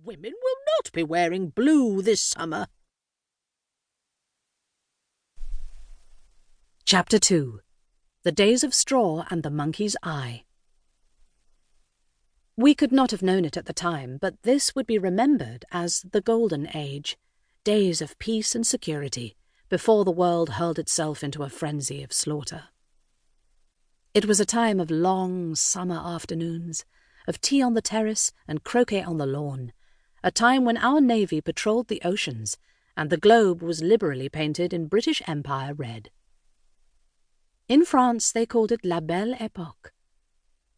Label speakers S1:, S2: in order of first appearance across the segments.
S1: Women will not be wearing blue this summer.
S2: Chapter 2. The Days of Straw and the Monkey's Eye. We could not have known it at the time, but this would be remembered as the Golden Age, days of peace and security, before the world hurled itself into a frenzy of slaughter. It was a time of long summer afternoons, of tea on the terrace and croquet on the lawn, a time when our navy patrolled the oceans, and the globe was liberally painted in British Empire red. In France they called it La Belle Époque.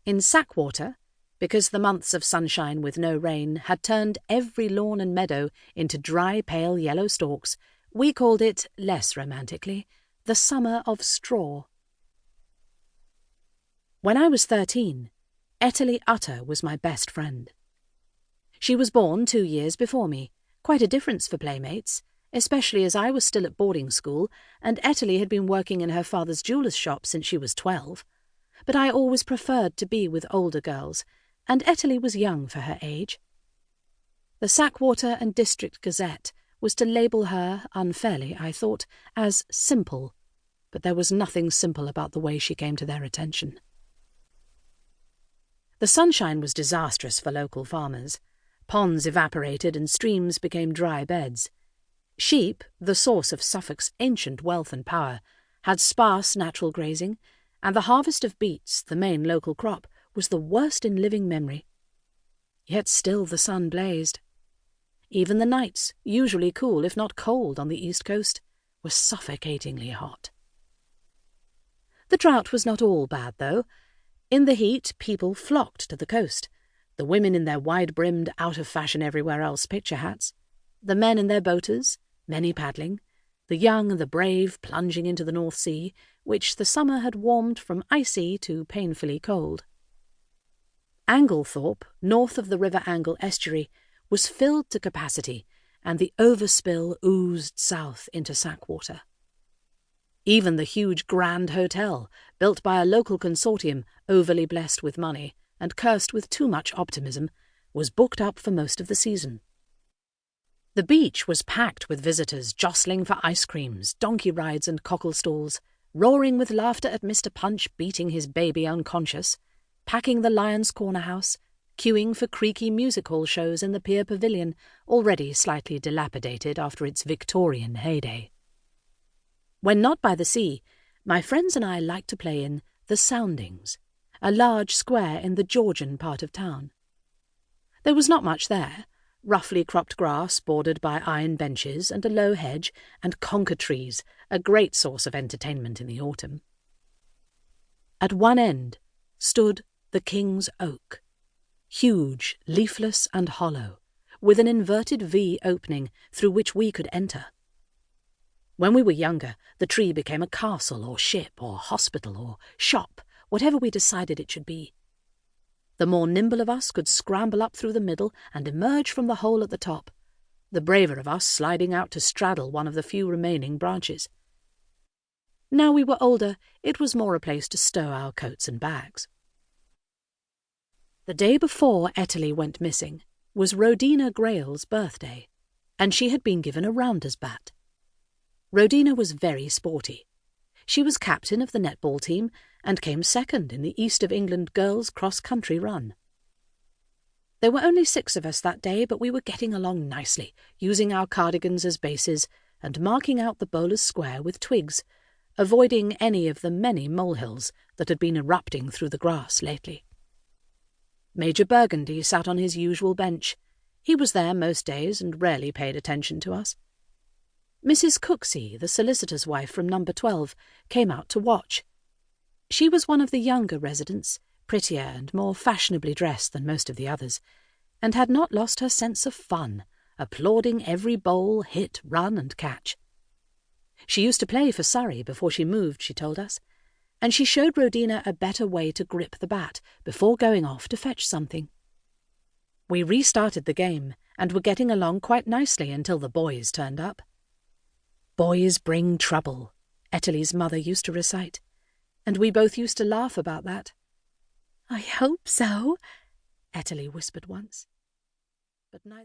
S2: In Sackwater, because the months of sunshine with no rain had turned every lawn and meadow into dry pale yellow stalks, we called it, less romantically, the Summer of Straw. When I was 13, Etterly Utter was my best friend. She was born 2 years before me, quite a difference for playmates, especially as I was still at boarding school and Etterly had been working in her father's jeweller's shop since she was 12. But I always preferred to be with older girls, and Etterly was young for her age. The Sackwater and District Gazette was to label her, unfairly, I thought, as simple, but there was nothing simple about the way she came to their attention. The sunshine was disastrous for local farmers. Ponds evaporated and streams became dry beds. Sheep, the source of Suffolk's ancient wealth and power, had sparse natural grazing, and the harvest of beets, the main local crop, was the worst in living memory. Yet still the sun blazed. Even the nights, usually cool if not cold on the east coast, were suffocatingly hot. The drought was not all bad, though. In the heat, people flocked to the coast, the women in their wide-brimmed, out-of-fashion-everywhere-else picture hats, the men in their boaters, many paddling, the young and the brave plunging into the North Sea, which the summer had warmed from icy to painfully cold. Anglethorpe, north of the River Angle estuary, was filled to capacity, and the overspill oozed south into Sackwater. Even the huge Grand Hotel, built by a local consortium overly blessed with money and cursed with too much optimism, was booked up for most of the season. The beach was packed with visitors jostling for ice creams, donkey rides and cockle stalls, roaring with laughter at Mr. Punch beating his baby unconscious, packing the Lion's Corner house, queuing for creaky music hall shows in the Pier Pavilion, already slightly dilapidated after its Victorian heyday. When not by the sea, my friends and I liked to play in the Soundings, a large square in the Georgian part of town. There was not much there, roughly cropped grass bordered by iron benches and a low hedge, and conker trees, a great source of entertainment in the autumn. At one end stood the King's Oak, huge, leafless and hollow, with an inverted V opening through which we could enter. When we were younger, the tree became a castle or ship or hospital or shop, whatever we decided it should be. The more nimble of us could scramble up through the middle and emerge from the hole at the top, the braver of us sliding out to straddle one of the few remaining branches. Now we were older, it was more a place to stow our coats and bags. The day before Etterly went missing was Rhodina Grail's birthday, and she had been given a rounder's bat. Rhodina was very sporty. She was captain of the netball team and came second in the East of England girls' cross-country run. There were only 6 of us that day, but we were getting along nicely, using our cardigans as bases and marking out the bowler's square with twigs, avoiding any of the many molehills that had been erupting through the grass lately. Major Burgundy sat on his usual bench. He was there most days and rarely paid attention to us. Mrs. Cooksey, the solicitor's wife from number 12, came out to watch. She was one of the younger residents, prettier and more fashionably dressed than most of the others, and had not lost her sense of fun, applauding every bowl, hit, run and catch. She used to play for Surrey before she moved, she told us, and she showed Rhodina a better way to grip the bat before going off to fetch something. We restarted the game and were getting along quite nicely until the boys turned up. "Boys bring trouble," Etterly's mother used to recite, and we both used to laugh about that. "I hope so," Etterly whispered once. But neither